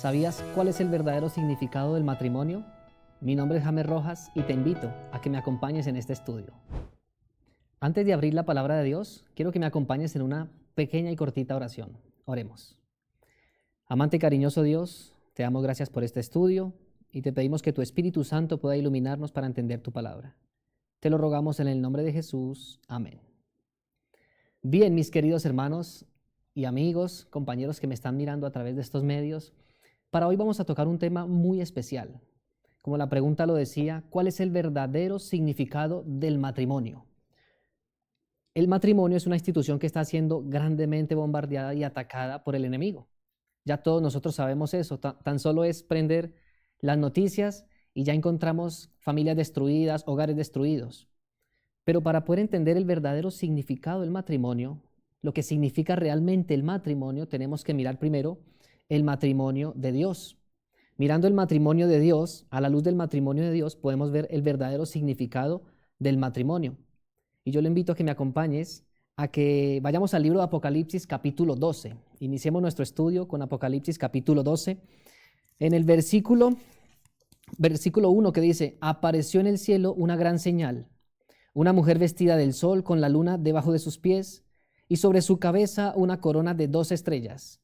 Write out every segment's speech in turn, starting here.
¿Sabías cuál es el verdadero significado del matrimonio? Mi nombre es James Rojas y te invito a que me acompañes en este estudio. Antes de abrir la palabra de Dios, quiero que me acompañes en una pequeña y cortita oración. Oremos. Amante y cariñoso Dios, te damos gracias por este estudio y te pedimos que tu Espíritu Santo pueda iluminarnos para entender tu palabra. Te lo rogamos en el nombre de Jesús. Amén. Bien, mis queridos hermanos y amigos, compañeros que me están mirando a través de estos medios, para hoy vamos a tocar un tema muy especial. Como la pregunta lo decía, ¿cuál es el verdadero significado del matrimonio? El matrimonio es una institución que está siendo grandemente bombardeada y atacada por el enemigo. Ya todos nosotros sabemos eso, tan solo es prender las noticias y ya encontramos familias destruidas, hogares destruidos. Pero para poder entender el verdadero significado del matrimonio, lo que significa realmente el matrimonio, tenemos que mirar primero el matrimonio de Dios. Mirando el matrimonio de Dios, a la luz del matrimonio de Dios, podemos ver el verdadero significado del matrimonio. Y yo le invito a que me acompañes a que vayamos al libro de Apocalipsis capítulo 12. Iniciemos nuestro estudio con Apocalipsis capítulo 12. En el versículo 1 que dice, apareció en el cielo una gran señal, una mujer vestida del sol con la luna debajo de sus pies y sobre su cabeza una corona de 12 estrellas.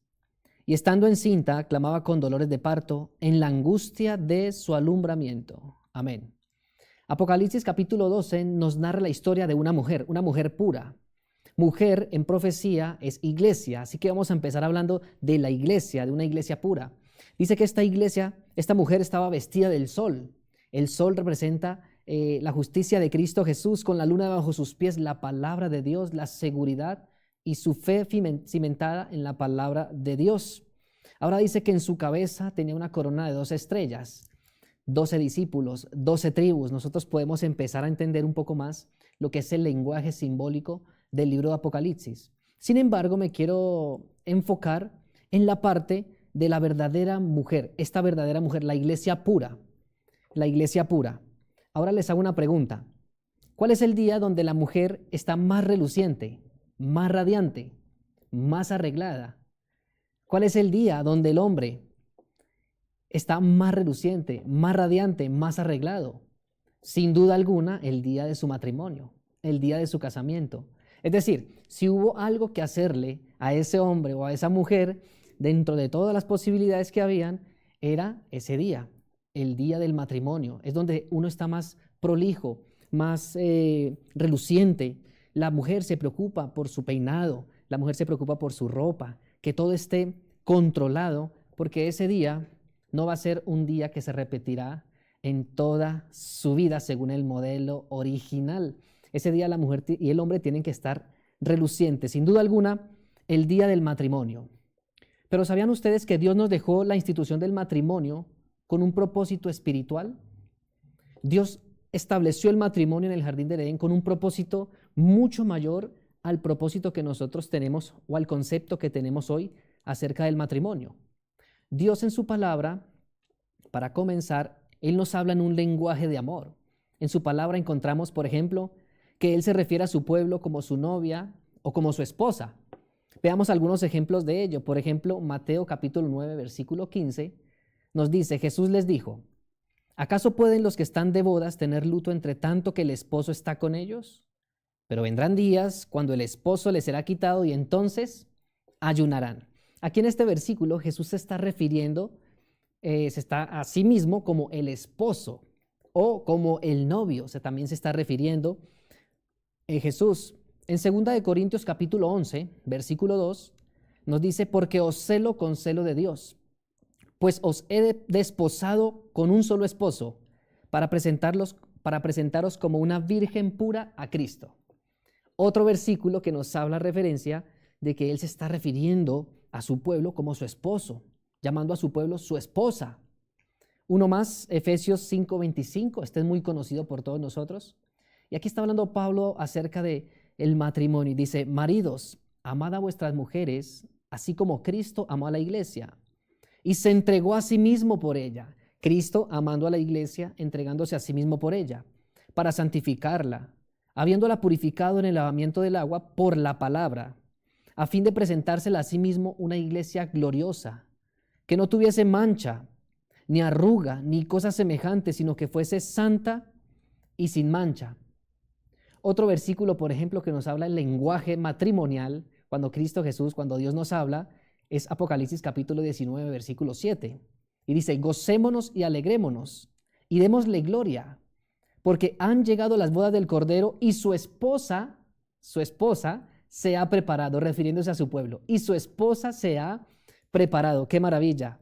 Y estando encinta, clamaba con dolores de parto en la angustia de su alumbramiento. Amén. Apocalipsis capítulo 12 nos narra la historia de una mujer pura. Mujer en profecía es iglesia, así que vamos a empezar hablando de la iglesia, de una iglesia pura. Dice que esta mujer estaba vestida del sol. El sol representa la justicia de Cristo Jesús, con la luna bajo sus pies, la palabra de Dios, la seguridad y su fe cimentada en la palabra de Dios. Ahora dice que en su cabeza tenía una corona de 12 estrellas, 12 discípulos, 12 tribus. Nosotros podemos empezar a entender un poco más lo que es el lenguaje simbólico del libro de Apocalipsis. Sin embargo, me quiero enfocar en la parte de la verdadera mujer, esta verdadera mujer, la iglesia pura. La iglesia pura. Ahora les hago una pregunta. ¿Cuál es el día donde la mujer está más reluciente, más radiante, más arreglada? ¿Cuál es el día donde el hombre está más reluciente, más radiante, más arreglado? Sin duda alguna, el día de su matrimonio, el día de su casamiento. Es decir, si hubo algo que hacerle a ese hombre o a esa mujer, dentro de todas las posibilidades que habían, era ese día, el día del matrimonio. Es donde uno está más prolijo, más reluciente. La mujer se preocupa por su peinado, la mujer se preocupa por su ropa, que todo esté controlado, porque ese día no va a ser un día que se repetirá en toda su vida según el modelo original. Ese día la mujer y el hombre tienen que estar relucientes, sin duda alguna, el día del matrimonio. Pero ¿sabían ustedes que Dios nos dejó la institución del matrimonio con un propósito espiritual? Dios estableció el matrimonio en el jardín del Edén con un propósito mucho mayor al propósito que nosotros tenemos o al concepto que tenemos hoy acerca del matrimonio. Dios en su palabra, para comenzar, Él nos habla en un lenguaje de amor. En su palabra encontramos, por ejemplo, que Él se refiere a su pueblo como su novia o como su esposa. Veamos algunos ejemplos de ello. Por ejemplo, Mateo capítulo 9, versículo 15, nos dice, Jesús les dijo, ¿acaso pueden los que están de bodas tener luto entre tanto que el esposo está con ellos? Pero vendrán días cuando el esposo les será quitado y entonces ayunarán. Aquí en este versículo Jesús se está refiriendo, se está a sí mismo como el esposo o como el novio. También se está refiriendo Jesús. En 2 de Corintios capítulo 11, versículo 2, nos dice, porque os celo con celo de Dios, pues os he desposado con un solo esposo para presentaros como una virgen pura a Cristo. Otro versículo que nos habla referencia de que Él se está refiriendo a su pueblo como su esposo, llamando a su pueblo su esposa. Uno más, Efesios 5:25, este es muy conocido por todos nosotros. Y aquí está hablando Pablo acerca de el matrimonio. Dice, maridos, amad a vuestras mujeres, así como Cristo amó a la iglesia y se entregó a sí mismo por ella. Cristo amando a la iglesia, entregándose a sí mismo por ella, para santificarla, habiéndola purificado en el lavamiento del agua por la palabra, a fin de presentársela a sí mismo una iglesia gloriosa, que no tuviese mancha, ni arruga, ni cosa semejante, sino que fuese santa y sin mancha. Otro versículo, por ejemplo, que nos habla el lenguaje matrimonial, cuando Cristo Jesús, cuando Dios nos habla, es Apocalipsis capítulo 19, versículo 7. Y dice, gocémonos y alegrémonos y démosle gloria, porque han llegado las bodas del Cordero y su esposa se ha preparado, refiriéndose a su pueblo, y su esposa se ha preparado. ¡Qué maravilla!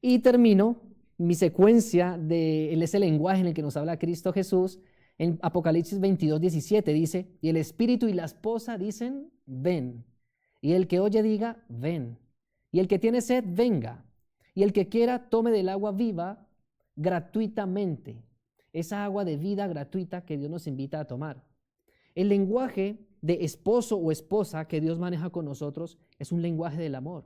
Y termino mi secuencia de ese lenguaje en el que nos habla Cristo Jesús en Apocalipsis 22, 17. Dice, y el Espíritu y la esposa dicen, ven. Y el que oye diga, ven. Y el que tiene sed, venga. Y el que quiera, tome del agua viva gratuitamente. Esa agua de vida gratuita que Dios nos invita a tomar. El lenguaje de esposo o esposa que Dios maneja con nosotros es un lenguaje del amor.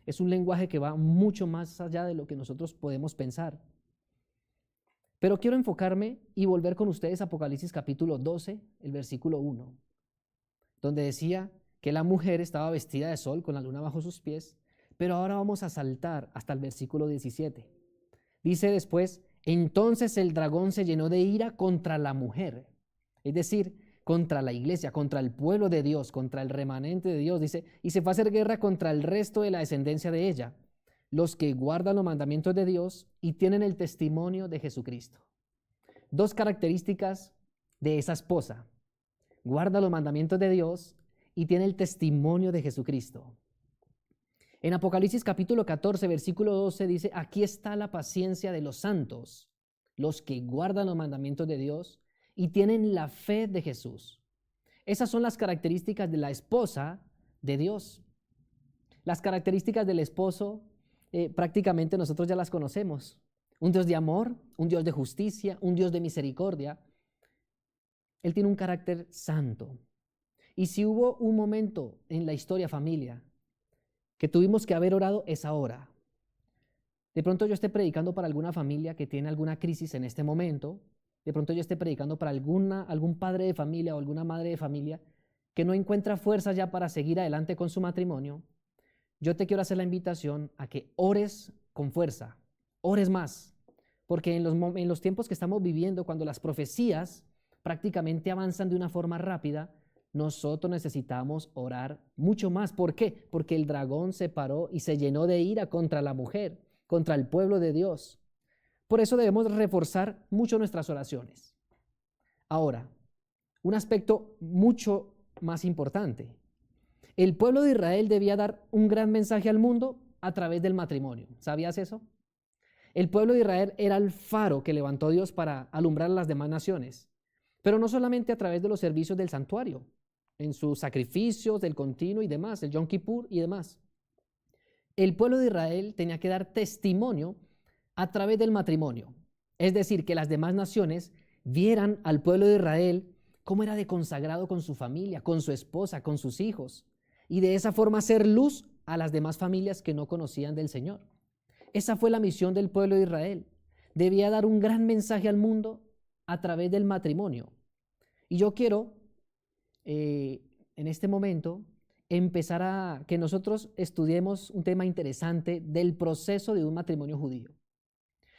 Es un lenguaje que va mucho más allá de lo que nosotros podemos pensar. Pero quiero enfocarme y volver con ustedes a Apocalipsis capítulo 12, el versículo 1, donde decía que la mujer estaba vestida de sol con la luna bajo sus pies, pero ahora vamos a saltar hasta el versículo 17. Dice después, entonces el dragón se llenó de ira contra la mujer, es decir, contra la iglesia, contra el pueblo de Dios, contra el remanente de Dios, dice, y se fue a hacer guerra contra el resto de la descendencia de ella, los que guardan los mandamientos de Dios y tienen el testimonio de Jesucristo. Dos características de esa esposa: guarda los mandamientos de Dios y tiene el testimonio de Jesucristo. En Apocalipsis capítulo 14, versículo 12 dice, aquí está la paciencia de los santos, los que guardan los mandamientos de Dios y tienen la fe de Jesús. Esas son las características de la esposa de Dios. Las características del esposo prácticamente nosotros ya las conocemos. Un Dios de amor, un Dios de justicia, un Dios de misericordia. Él tiene un carácter santo. Y si hubo un momento en la historia, familia, que tuvimos que haber orado, es ahora. De pronto yo esté predicando para alguna familia que tiene alguna crisis en este momento. De pronto yo esté predicando para algún padre de familia o alguna madre de familia que no encuentra fuerza ya para seguir adelante con su matrimonio. Yo te quiero hacer la invitación a que ores con fuerza, ores más, porque en los tiempos que estamos viviendo, cuando las profecías prácticamente avanzan de una forma rápida, nosotros necesitamos orar mucho más. ¿Por qué? Porque el dragón se paró y se llenó de ira contra la mujer, contra el pueblo de Dios. Por eso debemos reforzar mucho nuestras oraciones. Ahora, un aspecto mucho más importante. El pueblo de Israel debía dar un gran mensaje al mundo a través del matrimonio. ¿Sabías eso? El pueblo de Israel era el faro que levantó Dios para alumbrar a las demás naciones, pero no solamente a través de los servicios del santuario, en sus sacrificios, del continuo y demás, el Yom Kippur y demás. El pueblo de Israel tenía que dar testimonio a través del matrimonio, es decir, que las demás naciones vieran al pueblo de Israel cómo era de consagrado con su familia, con su esposa, con sus hijos, y de esa forma hacer luz a las demás familias que no conocían del Señor. Esa fue la misión del pueblo de Israel. Debía dar un gran mensaje al mundo a través del matrimonio. Y yo quiero, en este momento, empezar a que nosotros estudiemos un tema interesante del proceso de un matrimonio judío.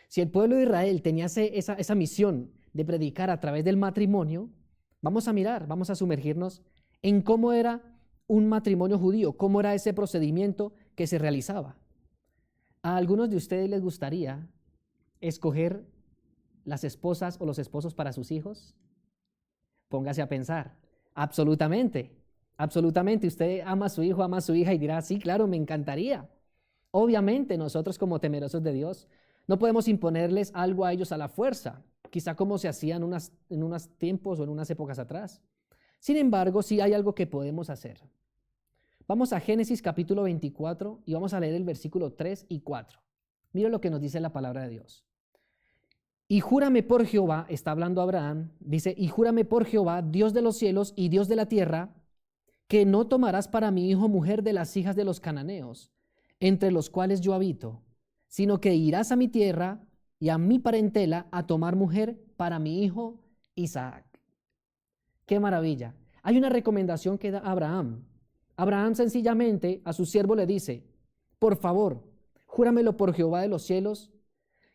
Si el pueblo de Israel tenía esa misión de predicar a través del matrimonio, vamos a mirar, vamos a sumergirnos en cómo era un matrimonio judío, cómo era ese procedimiento que se realizaba. A algunos de ustedes les gustaría escoger las esposas o los esposos para sus hijos. Póngase a pensar. Absolutamente, absolutamente. Usted ama a su hijo, ama a su hija y dirá, sí, claro, me encantaría. Obviamente nosotros como temerosos de Dios no podemos imponerles algo a ellos a la fuerza, quizá como se hacía en unos tiempos o en unas épocas atrás. Sin embargo, sí hay algo que podemos hacer. Vamos a Génesis capítulo 24 y vamos a leer el versículo 3 y 4. Mira lo que nos dice la palabra de Dios. Y júrame por Jehová, está hablando Abraham, dice, y júrame por Jehová, Dios de los cielos y Dios de la tierra, que no tomarás para mi hijo mujer de las hijas de los cananeos, entre los cuales yo habito, sino que irás a mi tierra y a mi parentela a tomar mujer para mi hijo Isaac. ¡Qué maravilla! Hay una recomendación que da Abraham. Abraham sencillamente a su siervo le dice, por favor, Júramelo por Jehová de los cielos,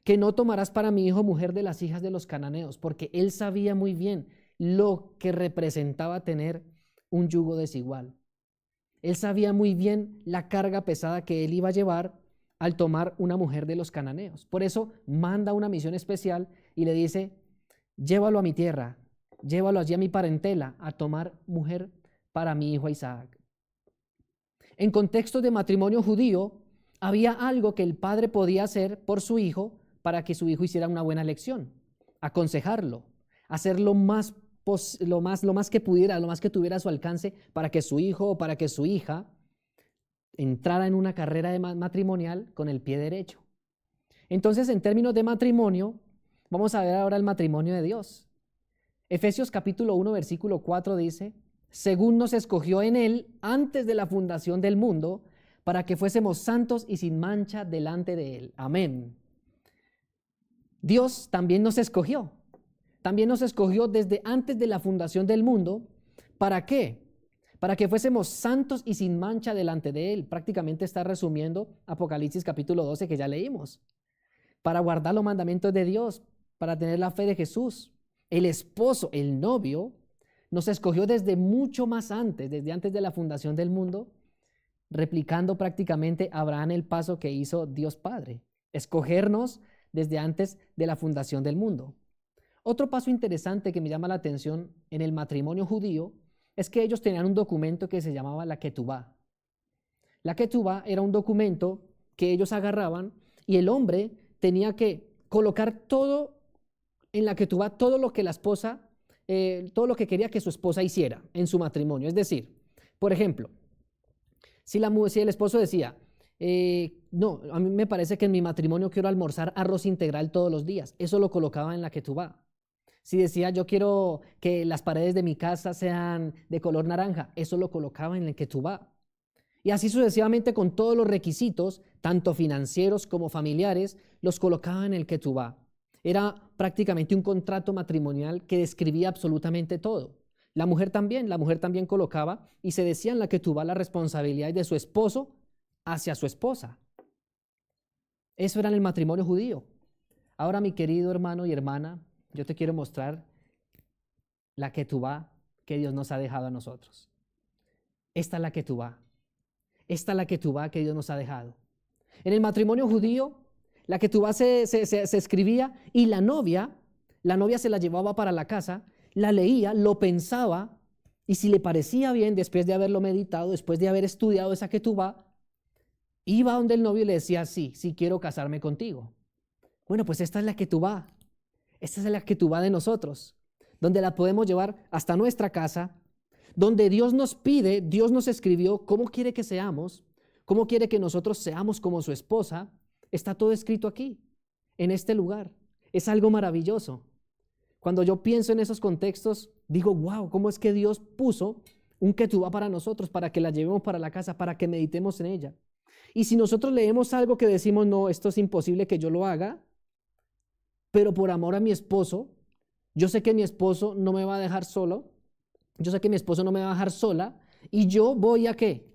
que no tomarás para mi hijo mujer de las hijas de los cananeos, porque él sabía muy bien lo que representaba tener un yugo desigual. Él sabía muy bien la carga pesada que él iba a llevar al tomar una mujer de los cananeos. Por eso manda una misión especial y le dice, llévalo a mi tierra, llévalo allí a mi parentela, a tomar mujer para mi hijo Isaac. En contexto de matrimonio judío, había algo que el padre podía hacer por su hijo para que su hijo hiciera una buena elección: aconsejarlo, hacer lo más que pudiera, lo más que tuviera a su alcance para que su hijo o para que su hija entrara en una carrera matrimonial con el pie derecho. Entonces, en términos de matrimonio, vamos a ver ahora el matrimonio de Dios. Efesios capítulo 1, versículo 4 dice, según nos escogió en él antes de la fundación del mundo, para que fuésemos santos y sin mancha delante de él. Amén. Dios también nos escogió. También nos escogió desde antes de la fundación del mundo. ¿Para qué? Para que fuésemos santos y sin mancha delante de él. Prácticamente está resumiendo Apocalipsis capítulo 12 que ya leímos. Para guardar los mandamientos de Dios, para tener la fe de Jesús. El esposo, el novio, nos escogió desde mucho más antes, desde antes de la fundación del mundo, replicando prácticamente a Abraham el paso que hizo Dios Padre, escogernos desde antes de la fundación del mundo. Otro paso interesante que me llama la atención en el matrimonio judío es que ellos tenían un documento que se llamaba la ketubá. La ketubá era un documento que ellos agarraban y el hombre tenía que colocar todo en la ketubá, todo lo que la esposa, todo lo que quería que su esposa hiciera en su matrimonio. Es decir, por ejemplo, si el esposo decía, no, a mí me parece que en mi matrimonio quiero almorzar arroz integral todos los días, eso lo colocaba en la ketubá. Si decía, yo quiero que las paredes de mi casa sean de color naranja, eso lo colocaba en la ketubá. Y así sucesivamente con todos los requisitos, tanto financieros como familiares, los colocaba en el ketubá. Era prácticamente un contrato matrimonial que describía absolutamente todo. La mujer también colocaba y se decía en la ketubá la responsabilidad de su esposo hacia su esposa. Eso era en el matrimonio judío. Ahora, mi querido hermano y hermana, yo te quiero mostrar la ketubá que Dios nos ha dejado a nosotros. Esta es la ketubá. Esta es la ketubá que Dios nos ha dejado. En el matrimonio judío, la ketubá se escribía y la novia se la llevaba para la casa, la leía, lo pensaba y si le parecía bien, después de haberlo meditado, después de haber estudiado esa ketubá, iba donde el novio y le decía, sí quiero casarme contigo. Bueno, pues esta es la ketubá. Esta es la ketubá de nosotros, donde la podemos llevar hasta nuestra casa, donde Dios nos pide, Dios nos escribió cómo quiere que seamos, cómo quiere que nosotros seamos como su esposa. Está todo escrito aquí, en este lugar. Es algo maravilloso. Cuando yo pienso en esos contextos, digo, wow, ¿cómo es que Dios puso un ketubá para nosotros, para que la llevemos para la casa, para que meditemos en ella? Y si nosotros leemos algo que decimos, no, esto es imposible que yo lo haga, pero por amor a mi esposo, yo sé que mi esposo no me va a dejar solo, yo sé que mi esposo no me va a dejar sola, y yo voy a ¿qué?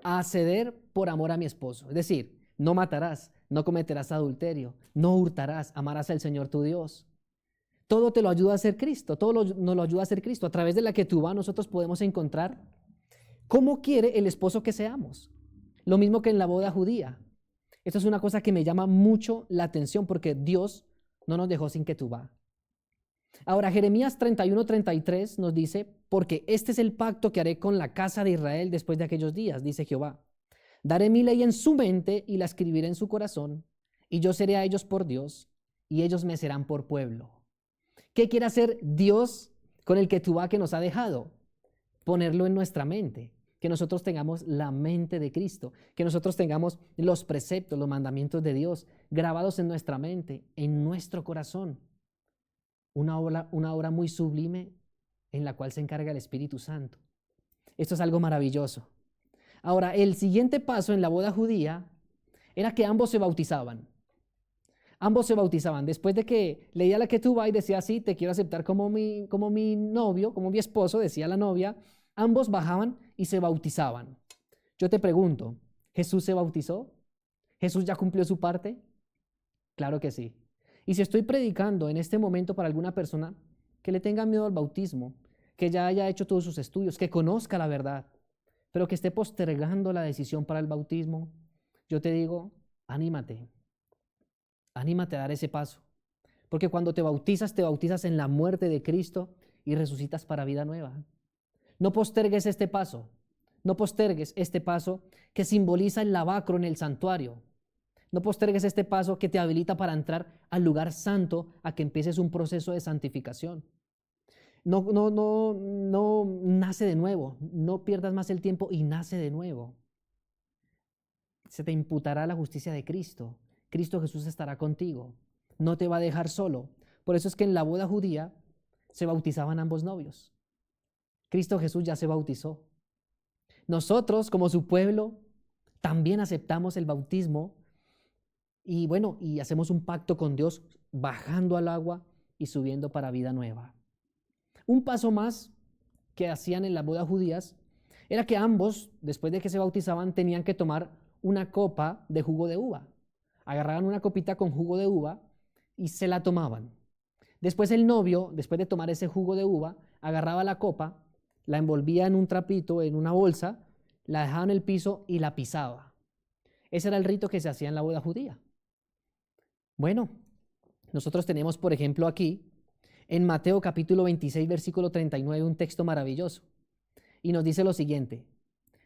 A ceder por amor a mi esposo. Es decir, no matarás, no cometerás adulterio, no hurtarás, amarás al Señor tu Dios. Todo te lo ayuda a hacer Cristo, nos lo ayuda a hacer Cristo. A través de la ketubá nosotros podemos encontrar cómo quiere el esposo que seamos. Lo mismo que en la boda judía. Esto es una cosa que me llama mucho la atención porque Dios no nos dejó sin ketubá. Ahora, Jeremías 31:33 nos dice, porque este es el pacto que haré con la casa de Israel después de aquellos días, dice Jehová. Daré mi ley en su mente y la escribiré en su corazón, y yo seré a ellos por Dios, y ellos me serán por pueblo. ¿Qué quiere hacer Dios con el ketubá que nos ha dejado? Ponerlo en nuestra mente, que nosotros tengamos la mente de Cristo, que nosotros tengamos los preceptos, los mandamientos de Dios grabados en nuestra mente, en nuestro corazón. Una obra muy sublime en la cual se encarga el Espíritu Santo. Esto es algo maravilloso. Ahora, el siguiente paso en la boda judía era que ambos se bautizaban. Ambos se bautizaban. Después de que leía la ketubá y decía, sí, te quiero aceptar como mi novio, como mi esposo, decía la novia, ambos bajaban y se bautizaban. Yo te pregunto, ¿Jesús se bautizó? ¿Jesús ya cumplió su parte? Claro que sí. Y si estoy predicando en este momento para alguna persona que le tenga miedo al bautismo, que ya haya hecho todos sus estudios, que conozca la verdad, pero que esté postergando la decisión para el bautismo, yo te digo, anímate, anímate a dar ese paso. Porque cuando te bautizas en la muerte de Cristo y resucitas para vida nueva. No postergues este paso, no postergues este paso que simboliza el lavacro en el santuario. No postergues este paso que te habilita para entrar al lugar santo, a que empieces un proceso de santificación. No nace de nuevo, no pierdas más el tiempo y nace de nuevo. Se te imputará la justicia de Cristo. Cristo Jesús estará contigo, no te va a dejar solo. Por eso es que en la boda judía se bautizaban ambos novios. Cristo Jesús ya se bautizó. Nosotros, como su pueblo, también aceptamos el bautismo y bueno, y hacemos un pacto con Dios bajando al agua y subiendo para vida nueva. Un paso más que hacían en las bodas judías era que ambos, después de que se bautizaban, tenían que tomar una copa de jugo de uva. Agarraban una copita con jugo de uva y se la tomaban. Después el novio, después de tomar ese jugo de uva, agarraba la copa, la envolvía en un trapito, en una bolsa, la dejaba en el piso y la pisaba. Ese era el rito que se hacía en la boda judía. Bueno, nosotros tenemos, por ejemplo, aquí en Mateo capítulo 26, versículo 39, un texto maravilloso. Y nos dice lo siguiente: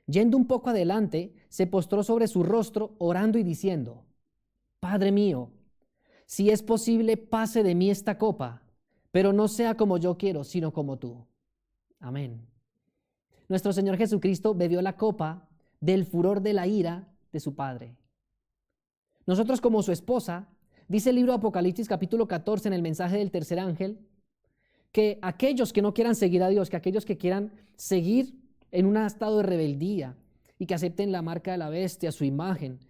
yendo un poco adelante, se postró sobre su rostro, orando y diciendo: Padre mío, si es posible, pase de mí esta copa, pero no sea como yo quiero, sino como tú. Amén. Nuestro Señor Jesucristo bebió la copa del furor de la ira de su Padre. Nosotros, como su esposa, dice el libro de Apocalipsis capítulo 14 en el mensaje del tercer ángel, que aquellos que no quieran seguir a Dios, que aquellos que quieran seguir en un estado de rebeldía y que acepten la marca de la bestia, su imagen,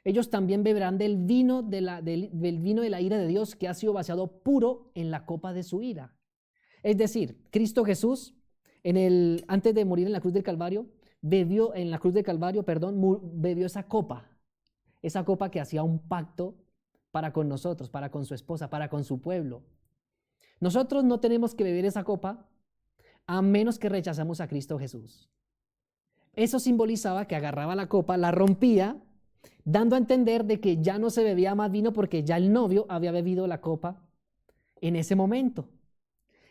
ellos también beberán del vino del vino de la ira de Dios, que ha sido vaciado puro en la copa de su ira. Es decir, Cristo Jesús, antes de morir en la cruz del Calvario, bebió esa copa que hacía un pacto para con nosotros, para con su esposa, para con su pueblo. Nosotros no tenemos que beber esa copa a menos que rechazamos a Cristo Jesús. Eso simbolizaba que agarraba la copa, la rompía, dando a entender de que ya no se bebía más vino porque ya el novio había bebido la copa en ese momento.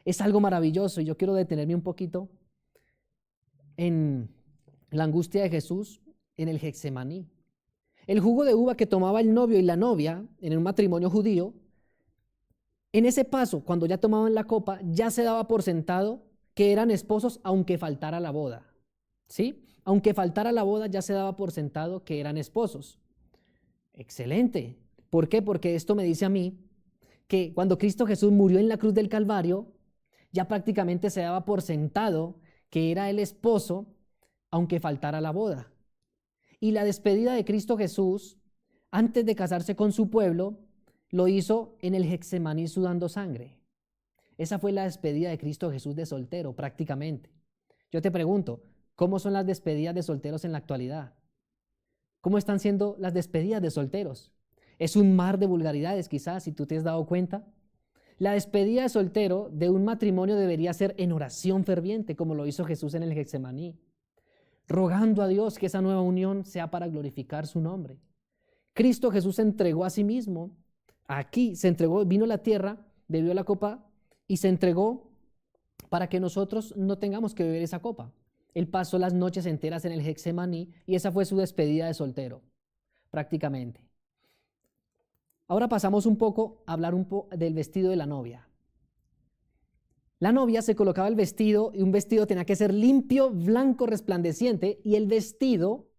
Es algo maravilloso y yo quiero detenerme un poquito en la angustia de Jesús en el Getsemaní. El jugo de uva que tomaba el novio y la novia en un matrimonio judío, en ese paso, cuando ya tomaban la copa, ya se daba por sentado que eran esposos aunque faltara la boda. ¿Sí? Aunque faltara la boda, ya se daba por sentado que eran esposos. Excelente. ¿Por qué? Porque esto me dice a mí que cuando Cristo Jesús murió en la cruz del Calvario, ya prácticamente se daba por sentado que era el esposo, aunque faltara la boda. Y la despedida de Cristo Jesús, antes de casarse con su pueblo, lo hizo en el Getsemaní sudando sangre. Esa fue la despedida de Cristo Jesús de soltero, prácticamente. Yo te pregunto, ¿cómo son las despedidas de solteros en la actualidad? ¿Cómo están siendo las despedidas de solteros? Es un mar de vulgaridades, quizás, si tú te has dado cuenta. La despedida de soltero de un matrimonio debería ser en oración ferviente, como lo hizo Jesús en el Getsemaní, rogando a Dios que esa nueva unión sea para glorificar su nombre. Cristo Jesús se entregó a sí mismo. Aquí se entregó, vino a la tierra, bebió la copa y se entregó para que nosotros no tengamos que beber esa copa. Él pasó las noches enteras en el Getsemaní y esa fue su despedida de soltero, prácticamente. Ahora pasamos un poco a hablar del vestido de la novia. La novia se colocaba el vestido y un vestido tenía que ser limpio, blanco, resplandeciente, y el vestido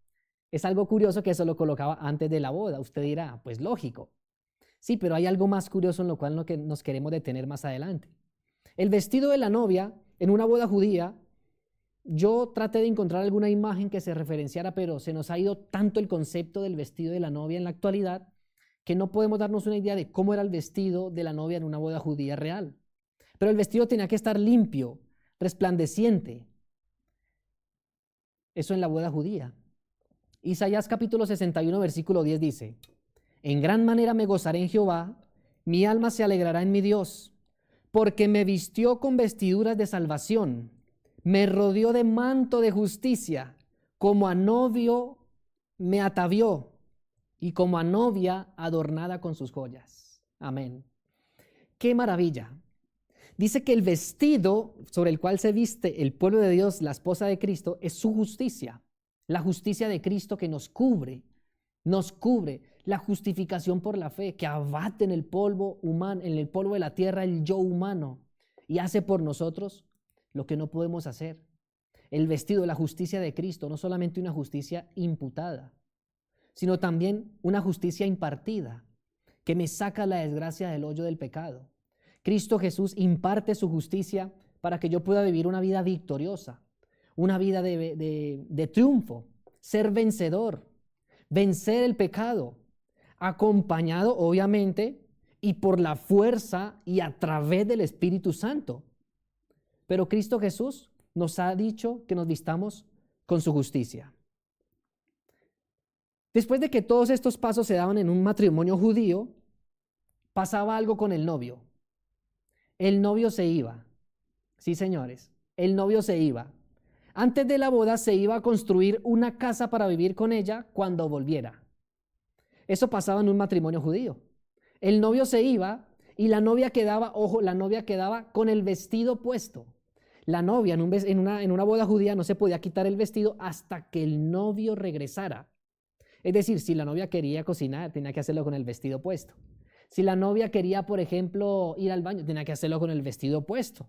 es algo curioso que se lo colocaba antes de la boda. Usted dirá, pues lógico. Sí, pero hay algo más curioso en lo cual nos queremos detener más adelante. El vestido de la novia en una boda judía, yo traté de encontrar alguna imagen que se referenciara, pero se nos ha ido tanto el concepto del vestido de la novia en la actualidad que no podemos darnos una idea de cómo era el vestido de la novia en una boda judía real. Pero el vestido tenía que estar limpio, resplandeciente. Eso en la boda judía. Isaías capítulo 61, versículo 10 dice: En gran manera me gozaré en Jehová, mi alma se alegrará en mi Dios, porque me vistió con vestiduras de salvación, me rodeó de manto de justicia, como a novio me atavió, y como a novia adornada con sus joyas. Amén. ¡Qué maravilla! Dice que el vestido sobre el cual se viste el pueblo de Dios, la esposa de Cristo, es su justicia. La justicia de Cristo que nos cubre, la justificación por la fe, que abate en el polvo humano, en el polvo de la tierra el yo humano y hace por nosotros lo que no podemos hacer. El vestido de la justicia de Cristo, no solamente una justicia imputada, sino también una justicia impartida, que me saca la desgracia del hoyo del pecado. Cristo Jesús imparte su justicia para que yo pueda vivir una vida victoriosa, una vida de triunfo, ser vencedor, vencer el pecado, acompañado obviamente y por la fuerza y a través del Espíritu Santo. Pero Cristo Jesús nos ha dicho que nos vistamos con su justicia. Después de que todos estos pasos se daban en un matrimonio judío, pasaba algo con el novio. El novio se iba. Sí, señores, el novio se iba. Antes de la boda se iba a construir una casa para vivir con ella cuando volviera. Eso pasaba en un matrimonio judío. El novio se iba y la novia quedaba, ojo, la novia quedaba con el vestido puesto. La novia en una boda judía no se podía quitar el vestido hasta que el novio regresara. Es decir, si la novia quería cocinar, tenía que hacerlo con el vestido puesto. Si la novia quería, por ejemplo, ir al baño, tenía que hacerlo con el vestido puesto.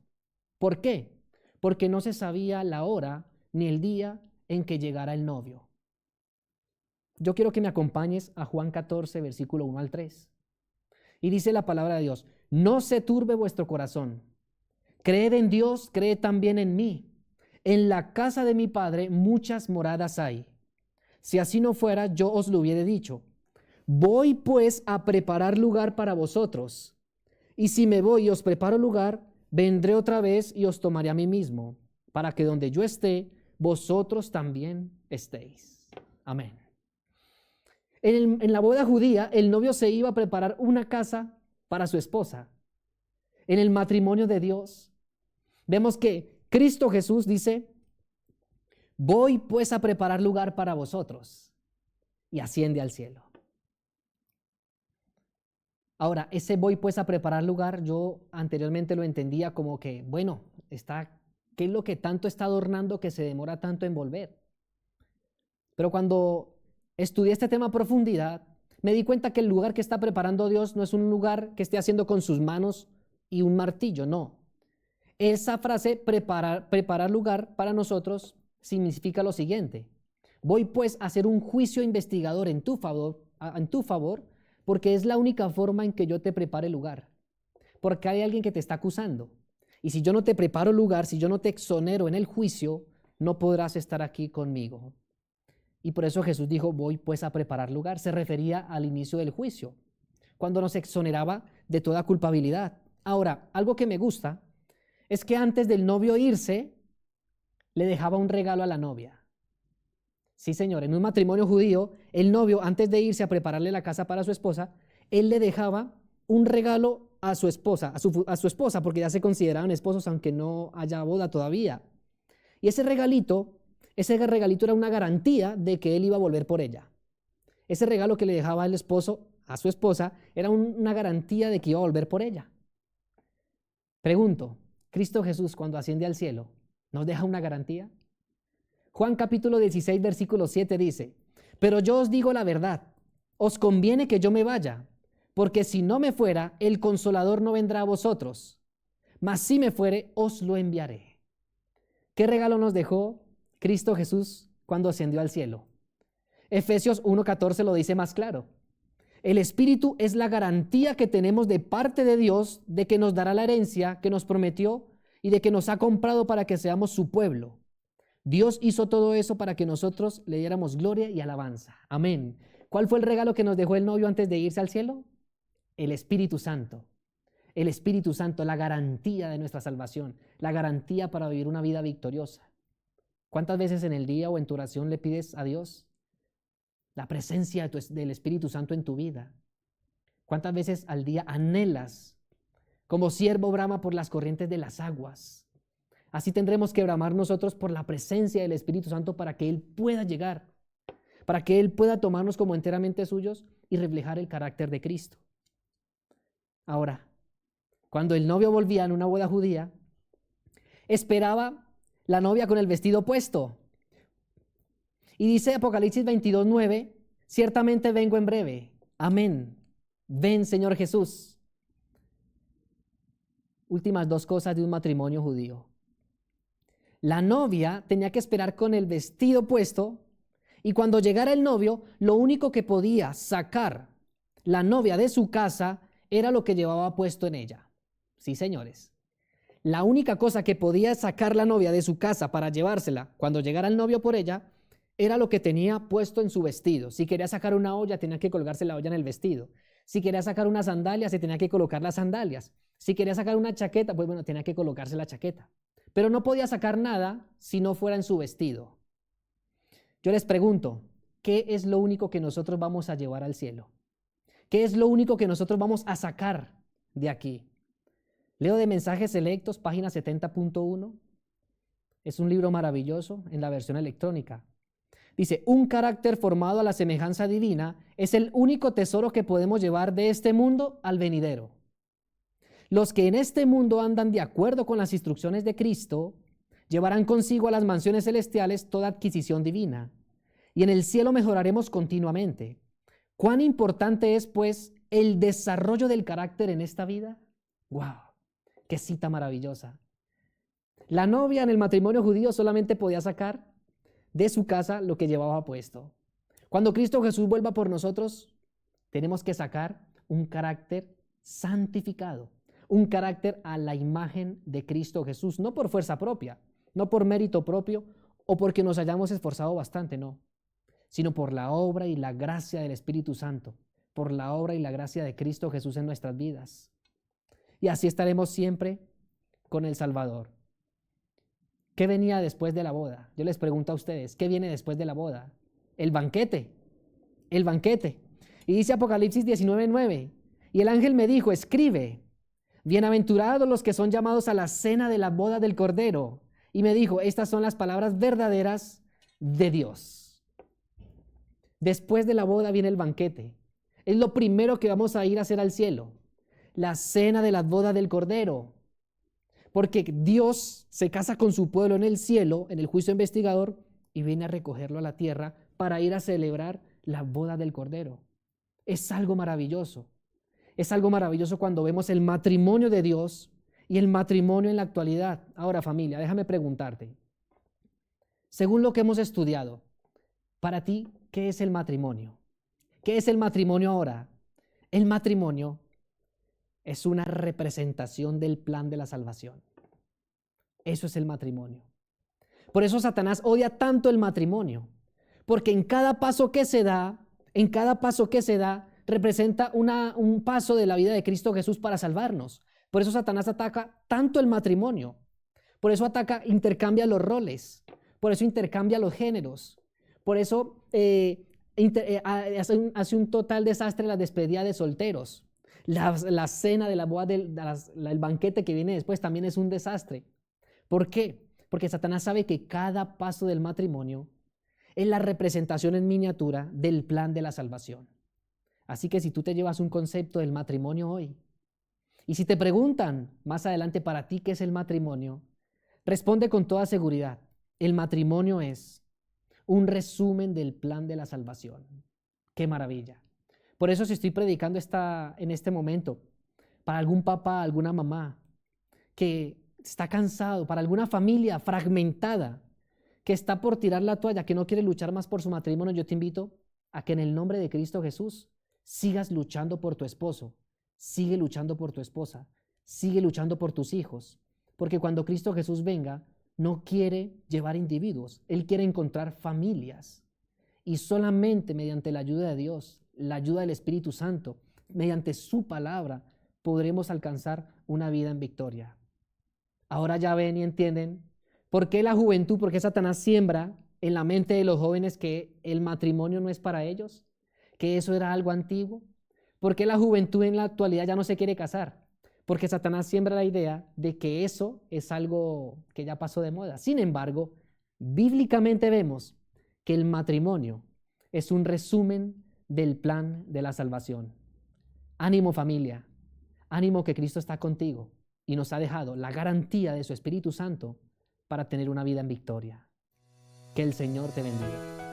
¿Por qué? Porque no se sabía la hora ni el día en que llegara el novio. Yo quiero que me acompañes a Juan 14, versículo 1 al 3. Y dice la palabra de Dios: no se turbe vuestro corazón. Creed en Dios, creed también en mí. En la casa de mi Padre muchas moradas hay. Si así no fuera, yo os lo hubiera dicho. Voy pues a preparar lugar para vosotros. Y si me voy y os preparo lugar, vendré otra vez y os tomaré a mí mismo, para que donde yo esté, vosotros también estéis. Amén. En la boda judía, el novio se iba a preparar una casa para su esposa. En el matrimonio de Dios, vemos que Cristo Jesús dice: voy pues a preparar lugar para vosotros, y asciende al cielo. Ahora, ese voy pues a preparar lugar, yo anteriormente lo entendía como que, bueno, ¿qué es lo que tanto está adornando que se demora tanto en volver? Pero cuando estudié este tema a profundidad, me di cuenta que el lugar que está preparando Dios no es un lugar que esté haciendo con sus manos y un martillo, no. Esa frase, preparar lugar, para nosotros significa lo siguiente: voy pues a hacer un juicio investigador en tu favor, porque es la única forma en que yo te prepare lugar. Porque hay alguien que te está acusando. Y si yo no te preparo lugar, si yo no te exonero en el juicio, no podrás estar aquí conmigo. Y por eso Jesús dijo: voy pues a preparar lugar. Se refería al inicio del juicio, cuando nos exoneraba de toda culpabilidad. Ahora, algo que me gusta es que antes del novio irse, le dejaba un regalo a la novia. Sí, señor, en un matrimonio judío, el novio, antes de irse a prepararle la casa para su esposa, él le dejaba un regalo a su esposa, a su esposa, porque ya se consideraban esposos aunque no haya boda todavía. Y ese regalito era una garantía de que él iba a volver por ella. Ese regalo que le dejaba el esposo a su esposa era una garantía de que iba a volver por ella. Pregunto, ¿Cristo Jesús, cuando asciende al cielo, nos deja una garantía? Juan capítulo 16, versículo 7 dice: pero yo os digo la verdad, os conviene que yo me vaya, porque si no me fuera, el Consolador no vendrá a vosotros, mas si me fuere, os lo enviaré. ¿Qué regalo nos dejó Cristo Jesús cuando ascendió al cielo? Efesios 1:14 lo dice más claro. El Espíritu es la garantía que tenemos de parte de Dios de que nos dará la herencia que nos prometió y de que nos ha comprado para que seamos su pueblo. Dios hizo todo eso para que nosotros le diéramos gloria y alabanza. Amén. ¿Cuál fue el regalo que nos dejó el novio antes de irse al cielo? El Espíritu Santo. El Espíritu Santo, la garantía de nuestra salvación, la garantía para vivir una vida victoriosa. ¿Cuántas veces en el día o en tu oración le pides a Dios la presencia del Espíritu Santo en tu vida. ¿Cuántas veces al día anhelas, como ciervo brama por las corrientes de las aguas? Así tendremos que bramar nosotros por la presencia del Espíritu Santo para que Él pueda llegar, para que Él pueda tomarnos como enteramente suyos y reflejar el carácter de Cristo. Ahora, cuando el novio volvía en una boda judía, esperaba la novia con el vestido puesto. Y dice Apocalipsis 22:9, ciertamente vengo en breve. Amén. Ven, Señor Jesús. Últimas dos cosas de un matrimonio judío. La novia tenía que esperar con el vestido puesto, y cuando llegara el novio, lo único que podía sacar la novia de su casa era lo que llevaba puesto en ella. Sí, señores. La única cosa que podía sacar la novia de su casa para llevársela cuando llegara el novio por ella era lo que tenía puesto en su vestido. Si quería sacar una olla, tenía que colgarse la olla en el vestido. Si quería sacar una sandalia, se tenía que colocar las sandalias. Si quería sacar una chaqueta, pues bueno, tenía que colocarse la chaqueta. Pero no podía sacar nada si no fuera en su vestido. Yo les pregunto, ¿qué es lo único que nosotros vamos a llevar al cielo? ¿Qué es lo único que nosotros vamos a sacar de aquí? Leo de Mensajes Selectos, página 70.1. Es un libro maravilloso en la versión electrónica. Dice, un carácter formado a la semejanza divina es el único tesoro que podemos llevar de este mundo al venidero. Los que en este mundo andan de acuerdo con las instrucciones de Cristo llevarán consigo a las mansiones celestiales toda adquisición divina, y en el cielo mejoraremos continuamente. ¿Cuán importante es, pues, el desarrollo del carácter en esta vida? ¡Wow! ¡Qué cita maravillosa! La novia en el matrimonio judío solamente podía sacar de su casa lo que llevaba puesto. Cuando Cristo Jesús vuelva por nosotros, tenemos que sacar un carácter santificado, un carácter a la imagen de Cristo Jesús, no por fuerza propia, no por mérito propio o porque nos hayamos esforzado bastante, no, sino por la obra y la gracia del Espíritu Santo, por la obra y la gracia de Cristo Jesús en nuestras vidas. Y así estaremos siempre con el Salvador. ¿Qué venía después de la boda? Yo les pregunto a ustedes, ¿qué viene después de la boda? El banquete, el banquete. Y dice Apocalipsis 19:9, y el ángel me dijo, escribe, bienaventurados los que son llamados a la cena de la boda del Cordero. Y me dijo, estas son las palabras verdaderas de Dios. Después de la boda viene el banquete. Es lo primero que vamos a ir a hacer al cielo. La cena de la boda del Cordero. Porque Dios se casa con su pueblo en el cielo, en el juicio investigador, y viene a recogerlo a la tierra para ir a celebrar la boda del Cordero. Es algo maravilloso. Es algo maravilloso cuando vemos el matrimonio de Dios y el matrimonio en la actualidad. Ahora, familia, déjame preguntarte. Según lo que hemos estudiado, para ti, ¿qué es el matrimonio? ¿Qué es el matrimonio ahora? El matrimonio es una representación del plan de la salvación. Eso es el matrimonio. Por eso Satanás odia tanto el matrimonio, porque en cada paso que se da, representa un paso de la vida de Cristo Jesús para salvarnos. Por eso Satanás ataca tanto el matrimonio. Por eso intercambia los roles. Por eso intercambia los géneros. Por eso hace un total desastre la despedida de solteros. La cena de la boda, el banquete que viene después también es un desastre. ¿Por qué? Porque Satanás sabe que cada paso del matrimonio es la representación en miniatura del plan de la salvación. Así que si tú te llevas un concepto del matrimonio hoy, y si te preguntan más adelante para ti qué es el matrimonio, responde con toda seguridad, el matrimonio es un resumen del plan de la salvación. ¡Qué maravilla! Por eso si estoy predicando en este momento, para algún papá, alguna mamá que está cansado, para alguna familia fragmentada, que está por tirar la toalla, que no quiere luchar más por su matrimonio, yo te invito a que en el nombre de Cristo Jesús sigas luchando por tu esposo, sigue luchando por tu esposa, sigue luchando por tus hijos, porque cuando Cristo Jesús venga, no quiere llevar individuos, Él quiere encontrar familias. Y solamente mediante la ayuda de Dios, la ayuda del Espíritu Santo, mediante su palabra, podremos alcanzar una vida en victoria. Ahora ya ven y entienden por qué la juventud, por qué Satanás siembra en la mente de los jóvenes que el matrimonio no es para ellos? ¿Que eso era algo antiguo? ¿Por qué la juventud en la actualidad ya no se quiere casar? Porque Satanás siembra la idea de que eso es algo que ya pasó de moda. Sin embargo, bíblicamente vemos que el matrimonio es un resumen del plan de la salvación. Ánimo, familia, ánimo, que Cristo está contigo y nos ha dejado la garantía de su Espíritu Santo para tener una vida en victoria. Que el Señor te bendiga.